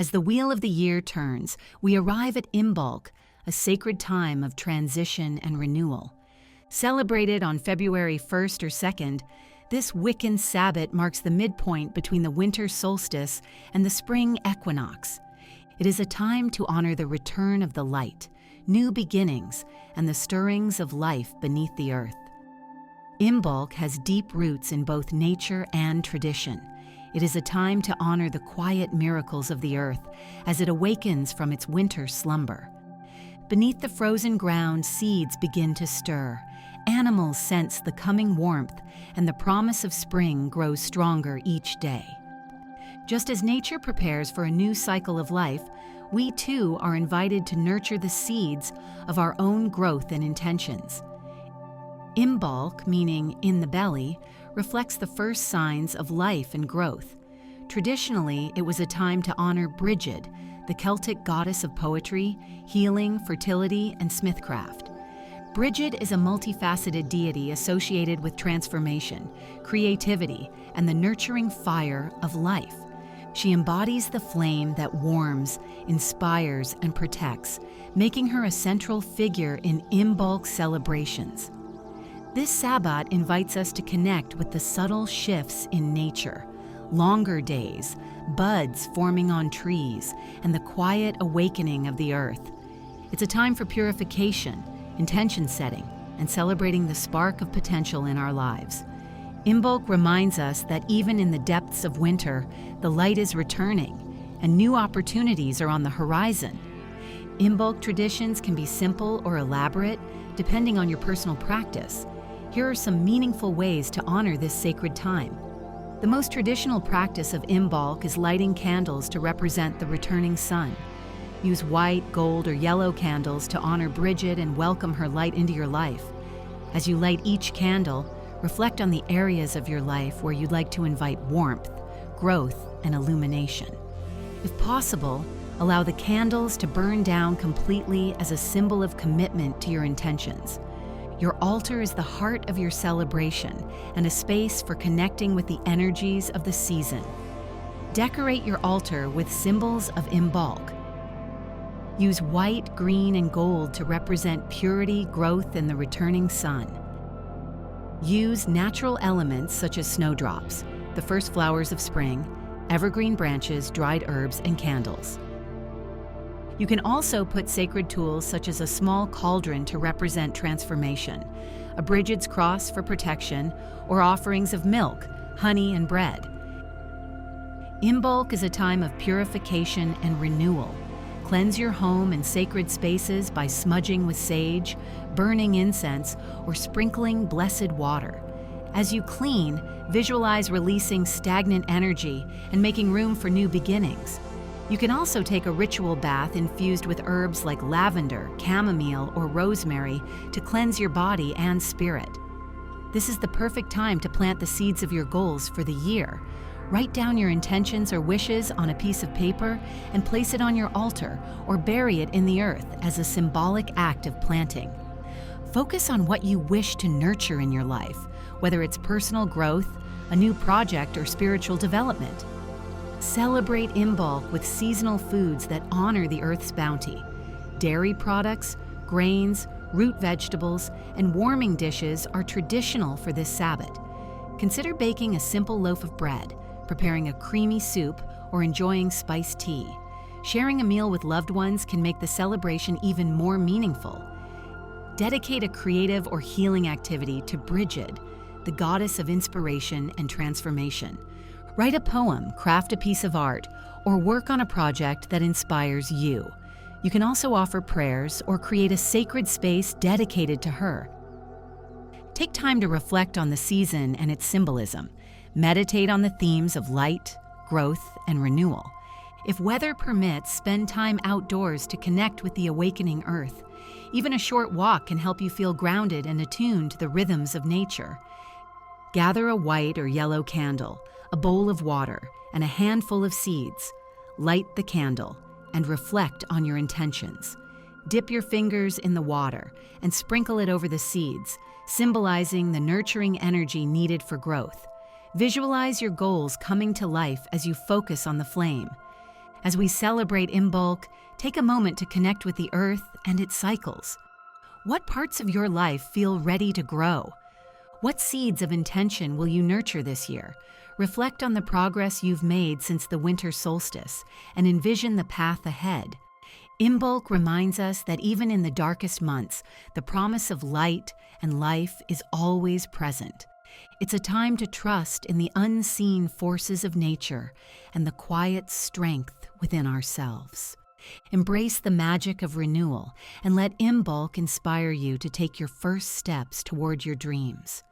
As the wheel of the year turns, we arrive at Imbolc, a sacred time of transition and renewal. Celebrated on February 1st or 2nd, this Wiccan Sabbat marks the midpoint between the winter solstice and the spring equinox. It is a time to honor the return of the light, new beginnings, and the stirrings of life beneath the earth. Imbolc has deep roots in both nature and tradition. It is a time to honor the quiet miracles of the earth as it awakens from its winter slumber. Beneath the frozen ground, seeds begin to stir. Animals sense the coming warmth, and the promise of spring grows stronger each day. Just as nature prepares for a new cycle of life, we too are invited to nurture the seeds of our own growth and intentions. Imbolc, meaning in the belly, reflects the first signs of life and growth. Traditionally, it was a time to honor Brigid, the Celtic goddess of poetry, healing, fertility, and smithcraft. Brigid is a multifaceted deity associated with transformation, creativity, and the nurturing fire of life. She embodies the flame that warms, inspires, and protects, making her a central figure in Imbolc celebrations. This Sabbat invites us to connect with the subtle shifts in nature, longer days, buds forming on trees, and the quiet awakening of the earth. It's a time for purification, intention setting, and celebrating the spark of potential in our lives. Imbolc reminds us that even in the depths of winter, the light is returning, and new opportunities are on the horizon. Imbolc traditions can be simple or elaborate, depending on your personal practice. Here are some meaningful ways to honor this sacred time. The most traditional practice of Imbolc is lighting candles to represent the returning sun. Use white, gold, or yellow candles to honor Brigid and welcome her light into your life. As you light each candle, reflect on the areas of your life where you'd like to invite warmth, growth, and illumination. If possible, allow the candles to burn down completely as a symbol of commitment to your intentions. Your altar is the heart of your celebration and a space for connecting with the energies of the season. Decorate your altar with symbols of Imbolc. Use white, green, and gold to represent purity, growth, and the returning sun. Use natural elements such as snowdrops, the first flowers of spring, evergreen branches, dried herbs, and candles. You can also put sacred tools such as a small cauldron to represent transformation, a Brigid's cross for protection, or offerings of milk, honey, and bread. Imbolc is a time of purification and renewal. Cleanse your home and sacred spaces by smudging with sage, burning incense, or sprinkling blessed water. As you clean, visualize releasing stagnant energy and making room for new beginnings. You can also take a ritual bath infused with herbs like lavender, chamomile, or rosemary to cleanse your body and spirit. This is the perfect time to plant the seeds of your goals for the year. Write down your intentions or wishes on a piece of paper and place it on your altar or bury it in the earth as a symbolic act of planting. Focus on what you wish to nurture in your life, whether it's personal growth, a new project, or spiritual development. Celebrate Imbolc with seasonal foods that honor the earth's bounty. Dairy products, grains, root vegetables, and warming dishes are traditional for this Sabbat. Consider baking a simple loaf of bread, preparing a creamy soup, or enjoying spiced tea. Sharing a meal with loved ones can make the celebration even more meaningful. Dedicate a creative or healing activity to Brigid, the goddess of inspiration and transformation. Write a poem, craft a piece of art, or work on a project that inspires you. You can also offer prayers or create a sacred space dedicated to her. Take time to reflect on the season and its symbolism. Meditate on the themes of light, growth, and renewal. If weather permits, spend time outdoors to connect with the awakening earth. Even a short walk can help you feel grounded and attuned to the rhythms of nature. Gather a white or yellow candle, a bowl of water, and a handful of seeds. Light the candle and reflect on your intentions. Dip your fingers in the water and sprinkle it over the seeds, symbolizing the nurturing energy needed for growth. Visualize your goals coming to life as you focus on the flame. As we celebrate Imbolc, take a moment to connect with the earth and its cycles. What parts of your life feel ready to grow? What seeds of intention will you nurture this year? Reflect on the progress you've made since the winter solstice and envision the path ahead. Imbolc reminds us that even in the darkest months, the promise of light and life is always present. It's a time to trust in the unseen forces of nature and the quiet strength within ourselves. Embrace the magic of renewal and let Imbolc inspire you to take your first steps toward your dreams.